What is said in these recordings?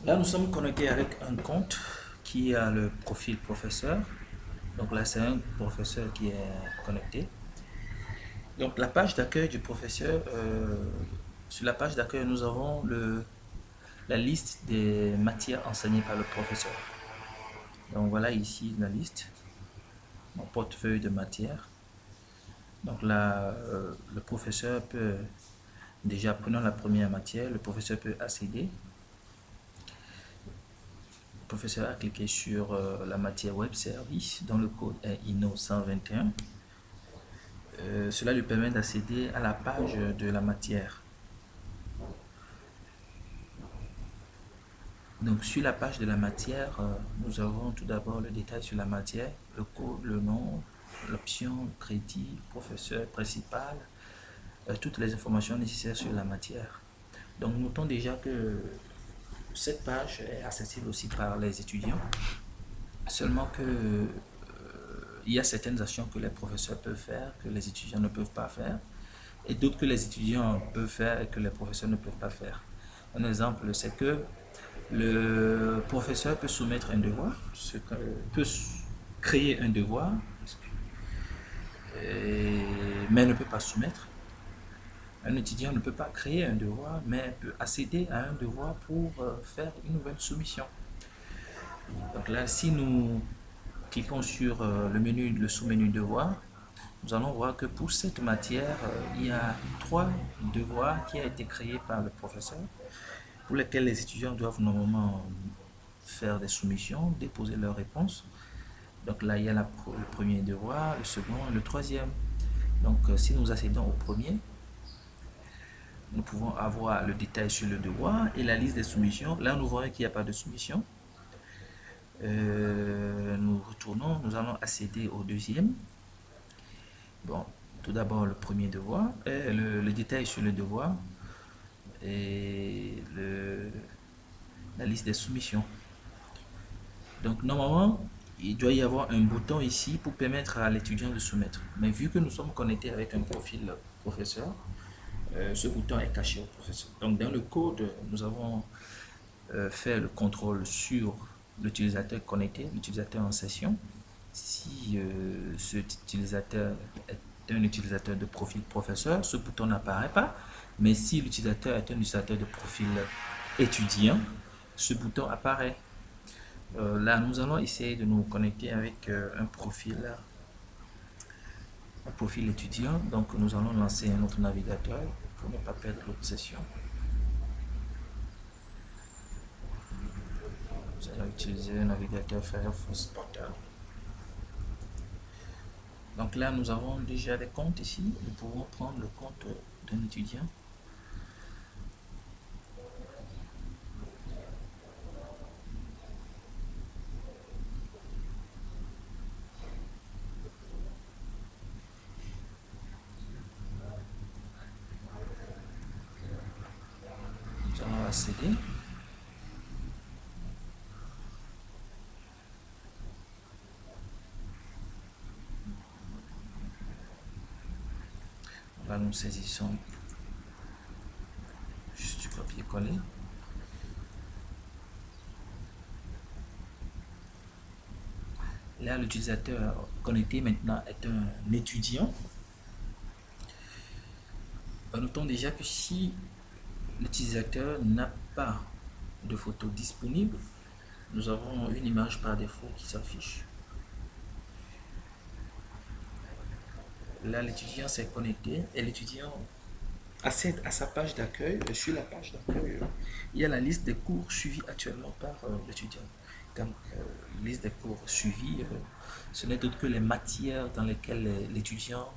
Là, nous sommes connectés avec un compte qui a le profil professeur. Donc là, c'est un professeur qui est connecté. Donc la page d'accueil du professeur, sur la page d'accueil, nous avons la liste des matières enseignées par le professeur. Donc voilà ici la liste, mon portefeuille de matières. Donc là, le professeur peut, déjà prenons la première matière, le professeur peut accéder. Le professeur a cliqué sur la matière web service dont le code est INO 121. Cela lui permet d'accéder à la page de la matière. Donc sur la page de la matière, nous avons tout d'abord le détail sur la matière, le code, le nom, l'option, le crédit, le professeur principal, toutes les informations nécessaires sur la matière. Donc notons déjà que cette page est accessible aussi par les étudiants, seulement que il y a certaines actions que les professeurs peuvent faire que les étudiants ne peuvent pas faire, et d'autres que les étudiants peuvent faire et que les professeurs ne peuvent pas faire. Un exemple, c'est que le professeur peut soumettre un devoir, peut créer un devoir, mais ne peut pas soumettre. Un étudiant ne peut pas créer un devoir, mais peut accéder à un devoir pour faire une nouvelle soumission. Donc là, si nous cliquons sur le menu, le sous-menu devoir, nous allons voir que pour cette matière, il y a 3 devoirs qui ont été créés par le professeur, pour lesquels les étudiants doivent normalement faire des soumissions, déposer leurs réponses. Donc là, il y a le premier devoir, le second et le troisième. Donc si nous accédons au premier, nous pouvons avoir le détail sur le devoir et la liste des soumissions. Là, nous voyons qu'il n'y a pas de soumission. Nous retournons, nous allons accéder au deuxième. Bon, tout d'abord le premier devoir, le détail sur le devoir et la liste des soumissions. Donc normalement, il doit y avoir un bouton ici pour permettre à l'étudiant de soumettre. Mais vu que nous sommes connectés avec un profil professeur, ce bouton est caché au professeur. Donc dans le code, nous avons fait le contrôle sur l'utilisateur connecté, l'utilisateur en session. Si cet utilisateur est un utilisateur de profil professeur, ce bouton n'apparaît pas. Mais si l'utilisateur est un utilisateur de profil étudiant, ce bouton apparaît. Là, nous allons essayer de nous connecter avec un profil étudiant. Donc, nous allons lancer un autre navigateur pour ne pas perdre l'autre session. Nous allons utiliser un navigateur Firefox Portal. Donc là, nous avons déjà des comptes ici. Nous pouvons prendre le compte d'un étudiant. Nous allons accéder. Là, nous saisissons juste du copier-coller. Là, l'utilisateur connecté maintenant est un étudiant. Notons déjà que si l'utilisateur n'a pas de photo disponible, nous avons une image par défaut qui s'affiche. Là, l'étudiant s'est connecté et l'étudiant accède à sa page d'accueil. Sur la page d'accueil, il y a la liste des cours suivis actuellement par l'étudiant. Donc, liste des cours suivis, ce n'est d'autre que les matières dans lesquelles l'étudiant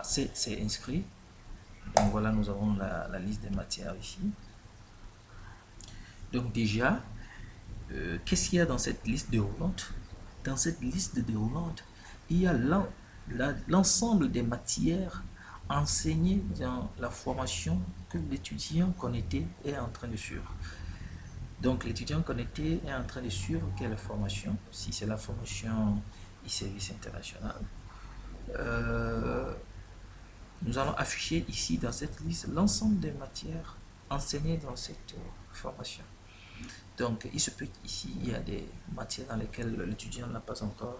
s'est inscrit. Donc voilà, nous avons la liste des matières ici. Donc déjà, qu'est-ce qu'il y a dans cette liste déroulante? Dans cette liste déroulante, il y a l'ensemble des matières enseignées dans la formation que l'étudiant connecté est en train de suivre. Donc l'étudiant connecté est en train de suivre quelle formation? Si c'est la formation e-service international, nous allons afficher ici dans cette liste l'ensemble des matières enseigner dans cette formation. Donc, il se peut qu'ici, il y a des matières dans lesquelles l'étudiant n'a pas encore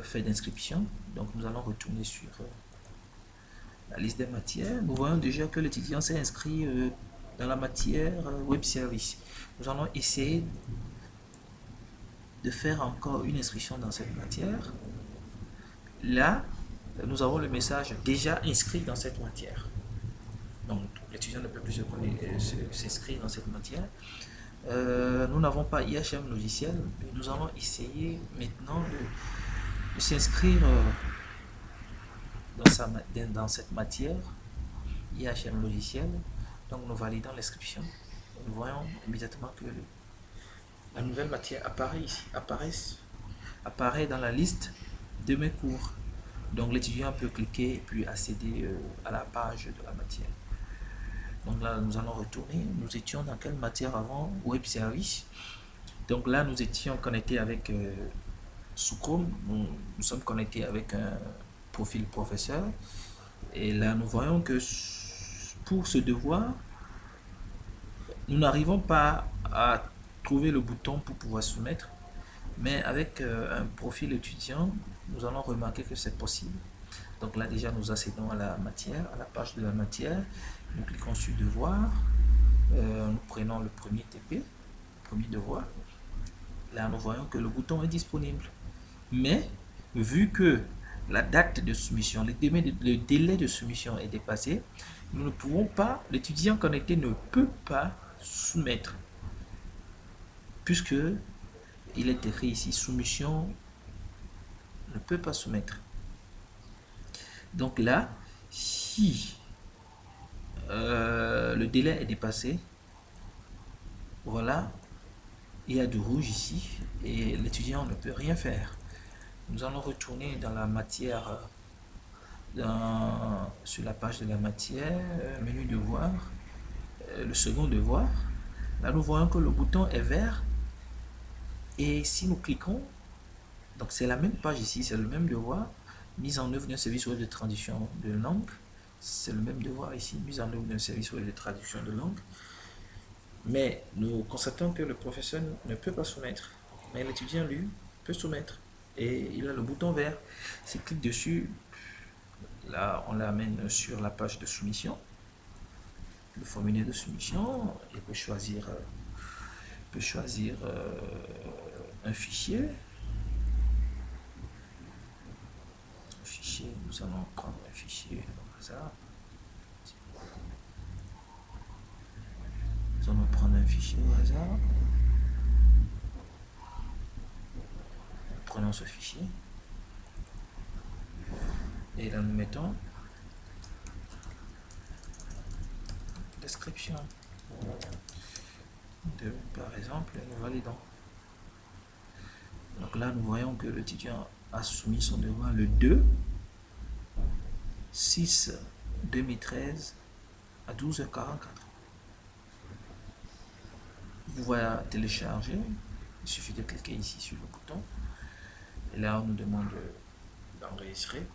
fait d'inscription. Donc, nous allons retourner sur la liste des matières. Nous voyons déjà que l'étudiant s'est inscrit dans la matière Web Service. Nous allons essayer de faire encore une inscription dans cette matière. Là, nous avons le message déjà inscrit dans cette matière. Donc, l'étudiant ne peut plus s'inscrire dans cette matière. Nous n'avons pas IHM logiciel, mais nous allons essayer maintenant de s'inscrire dans cette matière IHM logiciel. Donc, nous validons l'inscription. Nous voyons immédiatement que la nouvelle matière apparaît ici, apparaît dans la liste de mes cours. Donc, l'étudiant peut cliquer et puis accéder à la page de la matière. Donc là, nous allons retourner. Nous étions dans quelle matière avant? Web Service. Donc là, nous étions connectés avec sous Chrome. Nous sommes connectés avec un profil professeur. Et là, nous voyons que pour ce devoir, nous n'arrivons pas à trouver le bouton pour pouvoir soumettre. Mais avec un profil étudiant, nous allons remarquer que c'est possible. Donc là, déjà, nous accédons à la matière, à la page de la matière. Nous cliquons sur devoir. Nous prenons le premier TP, premier devoir. Là, nous voyons que le bouton est disponible. Mais, vu que la date de soumission, le délai de soumission est dépassé, nous ne pouvons pas, l'étudiant connecté ne peut pas soumettre. Puisque il est écrit ici, soumission ne peut pas soumettre. Donc là, si le délai est dépassé, voilà, il y a du rouge ici et l'étudiant ne peut rien faire. Nous allons retourner dans la matière, sur la page de la matière, menu devoir, le second devoir. Là, nous voyons que le bouton est vert et si nous cliquons, donc c'est la même page ici, c'est le même devoir, mise en œuvre d'un service web de traduction de langue. C'est le même devoir ici, mise en œuvre d'un service web de traduction de langue. Mais nous constatons que le professeur ne peut pas soumettre. Mais l'étudiant, lui, peut soumettre. Et il a le bouton vert. S'il clique dessus, là, on l'amène sur la page de soumission. Le formulaire de soumission. Il peut choisir, un fichier. Nous allons prendre un fichier au hasard. Nous allons prendre un fichier au hasard. Prenons ce fichier. Et là, nous mettons description de, par exemple, nous validons. Donc là, nous voyons que l'étudiant a soumis son devoir le 2/6/2013 à 12h44. Vous voyez télécharger. Il suffit de cliquer ici sur le bouton. Et là, on nous demande d'enregistrer.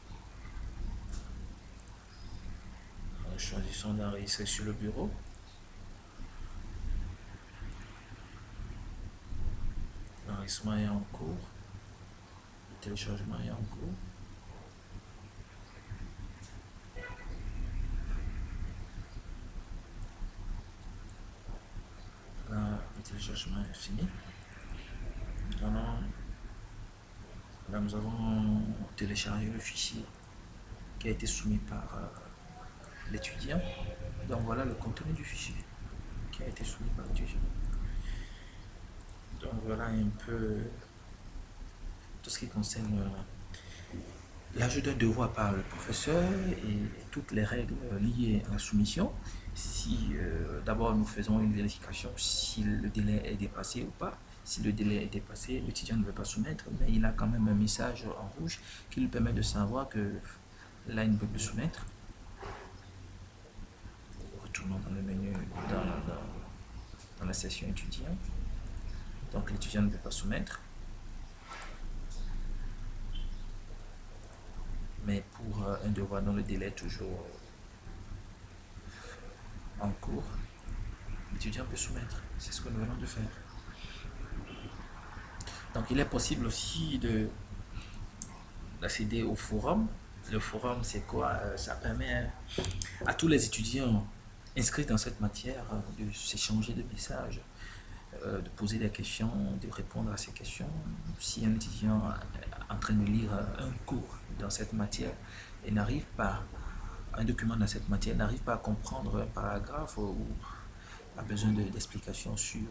Nous choisissons d'enregistrer sur le bureau. L'enregistrement est en cours. Le téléchargement est en cours. Là, le téléchargement est fini. Là, nous avons téléchargé le fichier qui a été soumis par l'étudiant. Donc voilà le contenu du fichier qui a été soumis par l'étudiant. Donc voilà un peu tout ce qui concerne l'ajout d'un devoir par le professeur et toutes les règles liées à la soumission. Si d'abord nous faisons une vérification si le délai est dépassé ou pas. Si le délai est dépassé, l'étudiant ne veut pas soumettre, mais il a quand même un message en rouge qui lui permet de savoir que là il ne peut plus soumettre. Retournons dans le menu, dans la session étudiant. Donc l'étudiant ne peut pas soumettre. Mais pour un devoir dont le délai est toujours en cours, l'étudiant peut soumettre. C'est ce que nous venons de faire. Donc il est possible aussi d'accéder au forum. Le forum, c'est quoi? Ça permet à tous les étudiants inscrits dans cette matière de s'échanger des messages, de poser des questions, de répondre à ces questions. Si un étudiant est en train de lire un cours dans cette matière et n'arrive pas, un document dans cette matière, n'arrive pas à comprendre un paragraphe ou a besoin d'explications sur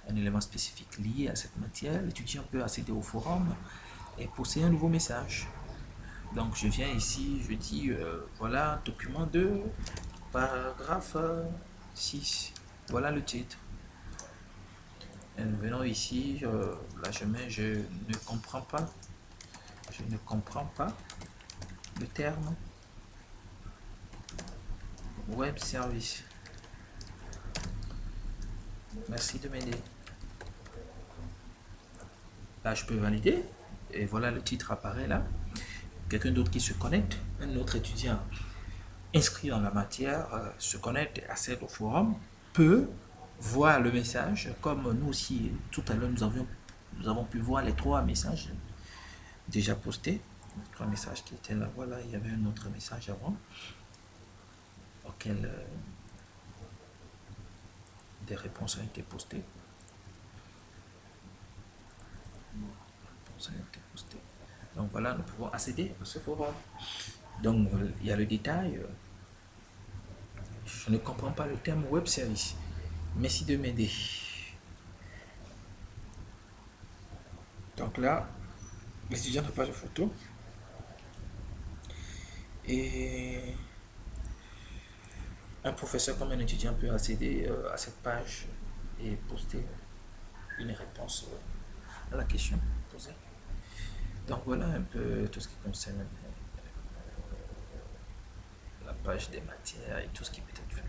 un élément spécifique lié à cette matière, l'étudiant peut accéder au forum et poster un nouveau message. Donc je viens ici, je dis voilà, document 2, paragraphe 6. Voilà le titre. Et nous venons ici, là je mets je ne comprends pas. Je ne comprends pas le terme web service. Merci de m'aider. Là je peux valider. Et voilà le titre apparaît là. Quelqu'un d'autre qui se connecte, un autre étudiant inscrit dans la matière, se connecte, accède au forum, peut voir le message, comme nous aussi, tout à l'heure, nous avons pu voir les 3 messages déjà postés, les 3 messages qui étaient là, voilà, il y avait un autre message avant, auquel des réponses ont été postées. Donc voilà, nous pouvons accéder à ce forum. Donc il y a le détail. Je ne comprends pas le terme web service. Merci de m'aider. Donc là, l'étudiant n'a pas de photo. Et un professeur comme un étudiant peut accéder à cette page et poster une réponse à la question posée. Donc voilà un peu tout ce qui concerne la page des matières et tout ce qui peut être fait.